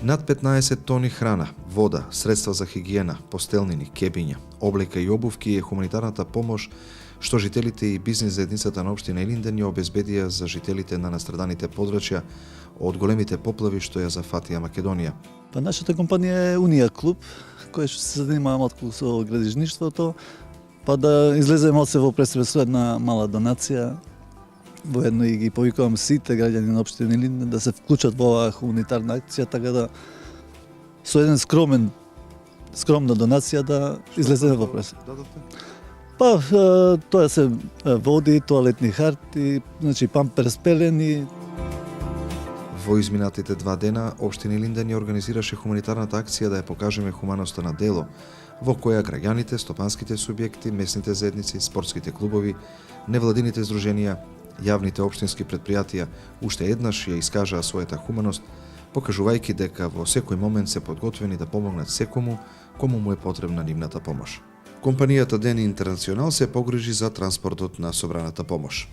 Над 15 тони храна, вода, средства за хигиена, постелнини, кебиња, облека и обувки е хуманитарната помош што жителите и бизнис заедницата на општина Илинден ја обезбедија за жителите на настраданите подрачја од големите поплави што ја зафатија Македонија. Па нашата компанија е Унија клуб, која што се занимава малку со градежништвото, па да излеземе од се во пресве со една мала донација. Воедно и ги повикувам сите граѓани на општина Илинден да се вклучат во оваа хуманитарна акција, така да со еден скромна донација да излеземе во пресве. Па тоа се води, тоалетни харти, значи памперс пелени. Во изминатите 2 дена, општина Илинден ја организираше хуманитарната акција да ја покажеме хуманоста на дело, во која граѓаните, стопанските субјекти, месните заедници, спортските клубови, невладините здруженија, јавните општински претпријатија уште еднаш ја искажаа својата хуманост, покажувајќи дека во секој момент се подготвени да помогнат секому кому му е потребна нивната помош. Компанијата Дени Интернационал се погрижи за транспортот на собраната помош.